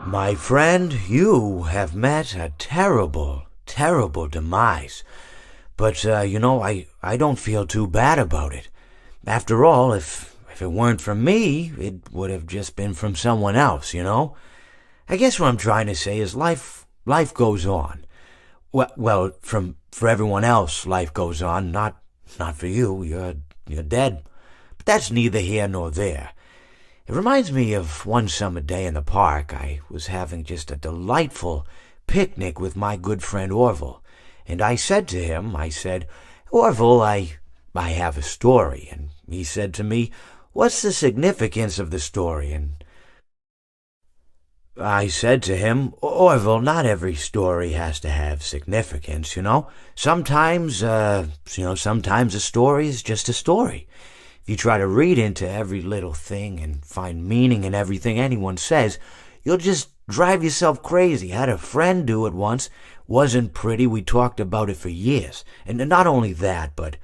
My friend, you have met a terrible, terrible demise. But, I don't feel too bad about it. After all, if it weren't from me, it would have just been from someone else, I guess what I'm trying to say is life goes on. Well, for everyone else, life goes on, not for you. You're dead. But that's neither here nor there. It reminds me of one summer day in the park. I was having just a delightful picnic with my good friend Orville. And I said to him, Orville, I have a story. And he said to me, what's the significance of the story? And I said to him, Orville, not every story has to have significance, Sometimes a story is just a story. If you try to read into every little thing and find meaning in everything anyone says, you'll just drive yourself crazy. I had a friend do it once. Wasn't pretty. We talked about it for years. And not only that, but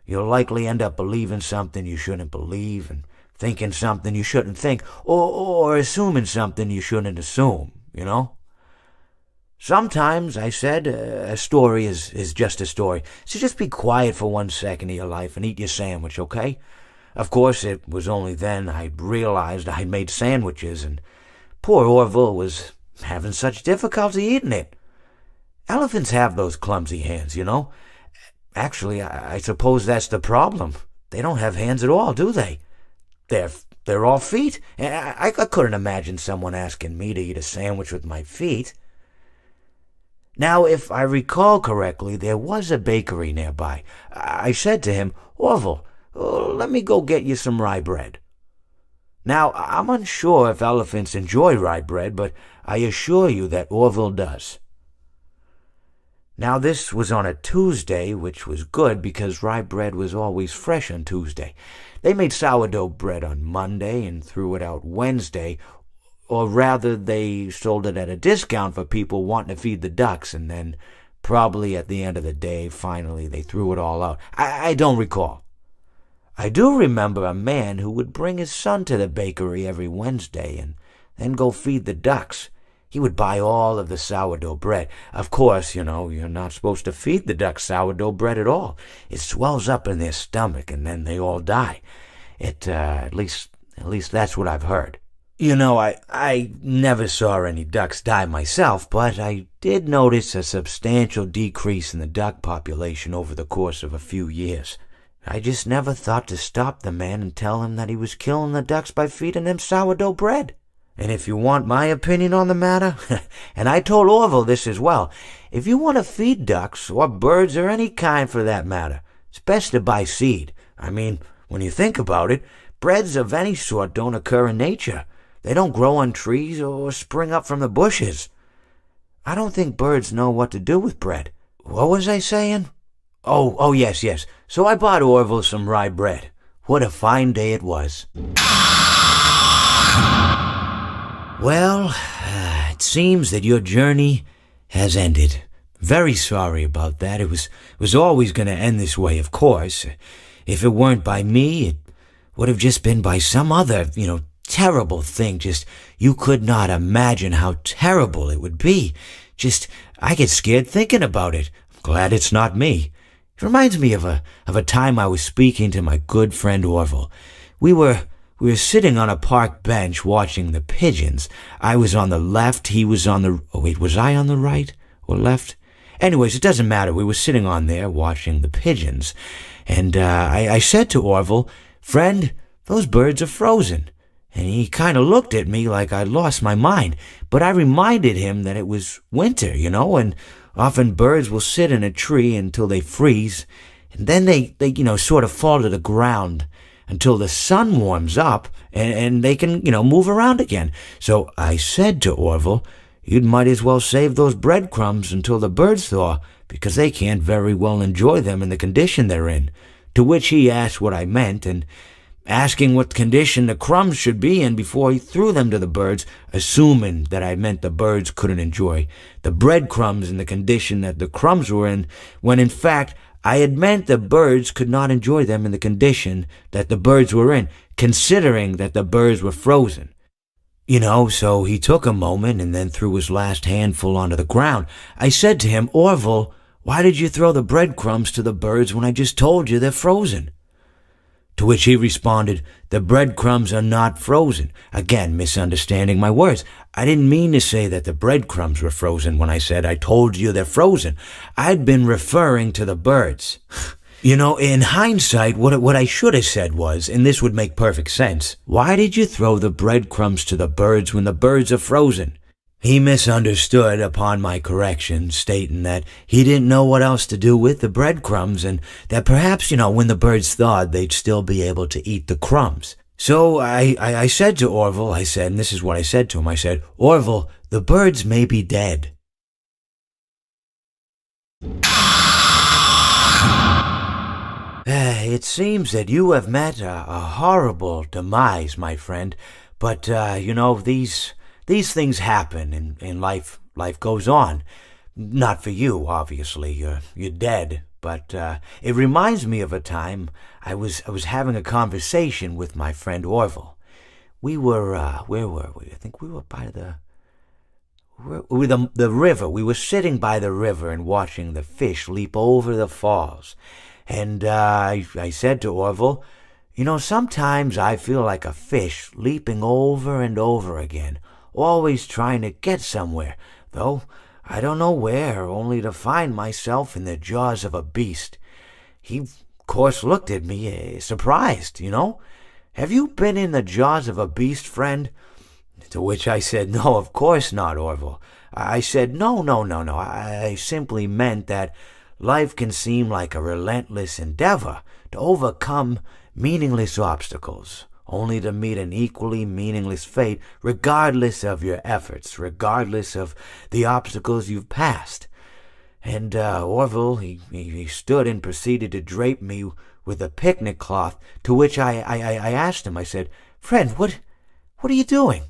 you'll likely end up believing something you shouldn't believe and thinking something you shouldn't think, or assuming something you shouldn't assume, Sometimes, I said, a story is just a story. So just be quiet for 1 second of your life and eat your sandwich, okay? Of course, it was only then I realized I'd made sandwiches, and poor Orville was having such difficulty eating it. Elephants have those clumsy hands, Actually, I suppose that's the problem. They don't have hands at all, do they? They're all feet. I couldn't imagine someone asking me to eat a sandwich with my feet. Now, if I recall correctly, there was a bakery nearby. I said to him, Orville, let me go get you some rye bread. Now, I'm unsure if elephants enjoy rye bread, but I assure you that Orville does. Now, this was on a Tuesday, which was good because rye bread was always fresh on Tuesday. They made sourdough bread on Monday and threw it out Wednesday, or rather they sold it at a discount for people wanting to feed the ducks, and then probably at the end of the day, finally, they threw it all out. I don't recall. I do remember a man who would bring his son to the bakery every Wednesday and then go feed the ducks. He would buy all of the sourdough bread. Of course, you're not supposed to feed the ducks sourdough bread at all. It swells up in their stomach and then they all die. At least that's what I've heard. I never saw any ducks die myself, but I did notice a substantial decrease in the duck population over the course of a few years. I just never thought to stop the man and tell him that he was killing the ducks by feeding them sourdough bread. And if you want my opinion on the matter, and I told Orville this as well, if you want to feed ducks, or birds, or any kind for that matter, it's best to buy seed. I mean, when you think about it, breads of any sort don't occur in nature. They don't grow on trees or spring up from the bushes. I don't think birds know what to do with bread. What was I saying? Oh, yes. So I bought Orville some rye bread. What a fine day it was. Well, it seems that your journey has ended. Very sorry about that. It was always going to end this way, of course. If it weren't by me, it would have just been by some other, terrible thing. Just, you could not imagine how terrible it would be. Just, I get scared thinking about it. I'm glad it's not me. It reminds me of a time I was speaking to my good friend Orville. We were sitting on a park bench watching the pigeons. I was on the left, he was on the... Oh, wait, was I on the right or left? Anyways, it doesn't matter. We were sitting on there watching the pigeons. And I said to Orville, friend, those birds are frozen. And he kind of looked at me like I'd lost my mind. But I reminded him that it was winter, and often birds will sit in a tree until they freeze. And then they sort of fall to the ground until the sun warms up and they can, move around again. So I said to Orville, you might as well save those breadcrumbs until the birds thaw, because they can't very well enjoy them in the condition they're in. To which he asked what I meant, and asking what condition the crumbs should be in before he threw them to the birds, assuming that I meant the birds couldn't enjoy the breadcrumbs in the condition that the crumbs were in, when in fact I had meant the birds could not enjoy them in the condition that the birds were in, considering that the birds were frozen. So he took a moment and then threw his last handful onto the ground. I said to him, Orville, why did you throw the breadcrumbs to the birds when I just told you they're frozen? To which he responded, the breadcrumbs are not frozen. Again, misunderstanding my words. I didn't mean to say that the breadcrumbs were frozen when I said I told you they're frozen. I'd been referring to the birds. In hindsight, what I should have said was, and this would make perfect sense, why did you throw the breadcrumbs to the birds when the birds are frozen? He misunderstood upon my correction, stating that he didn't know what else to do with the breadcrumbs and that perhaps, when the birds thawed, they'd still be able to eat the crumbs. So I said to Orville, and this is what I said to him, I said, Orville, the birds may be dead. It seems that you have met a horrible demise, my friend, but, these things happen in life. Life goes on. Not for you, obviously. You're dead. But it reminds me of a time I was having a conversation with my friend Orville. We were, where were we? I think we were by the river. We were sitting by the river and watching the fish leap over the falls. And I said to Orville, sometimes I feel like a fish leaping over and over again, always trying to get somewhere, though I don't know where, only to find myself in the jaws of a beast. He, of course, looked at me, surprised, Have you been in the jaws of a beast, friend? To which I said, no, of course not, Orville. I said, no. I simply meant that life can seem like a relentless endeavor to overcome meaningless obstacles, only to meet an equally meaningless fate regardless of your efforts, regardless of the obstacles you've passed. And Orville, he stood and proceeded to drape me with a picnic cloth, to which I asked him, I said, friend, what are you doing?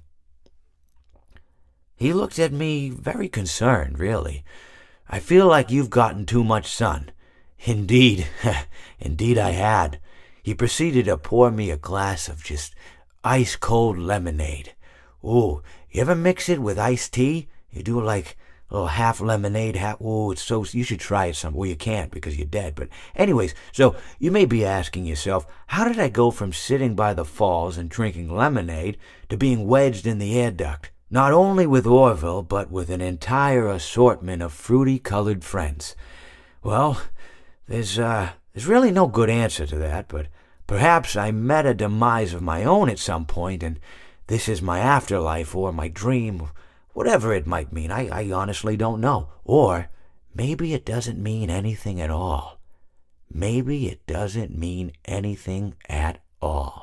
He looked at me very concerned, really. I feel like you've gotten too much sun. Indeed, indeed I had. He proceeded to pour me a glass of just ice-cold lemonade. Ooh, you ever mix it with iced tea? You do like a little half lemonade, ooh, it's so, you should try it some. Well, you can't because you're dead. But anyways, so you may be asking yourself, how did I go from sitting by the falls and drinking lemonade to being wedged in the air duct? Not only with Orville, but with an entire assortment of fruity-colored friends. Well, there's really no good answer to that, but perhaps I met a demise of my own at some point, and this is my afterlife or my dream, whatever it might mean. I honestly don't know. Or maybe it doesn't mean anything at all. Maybe it doesn't mean anything at all.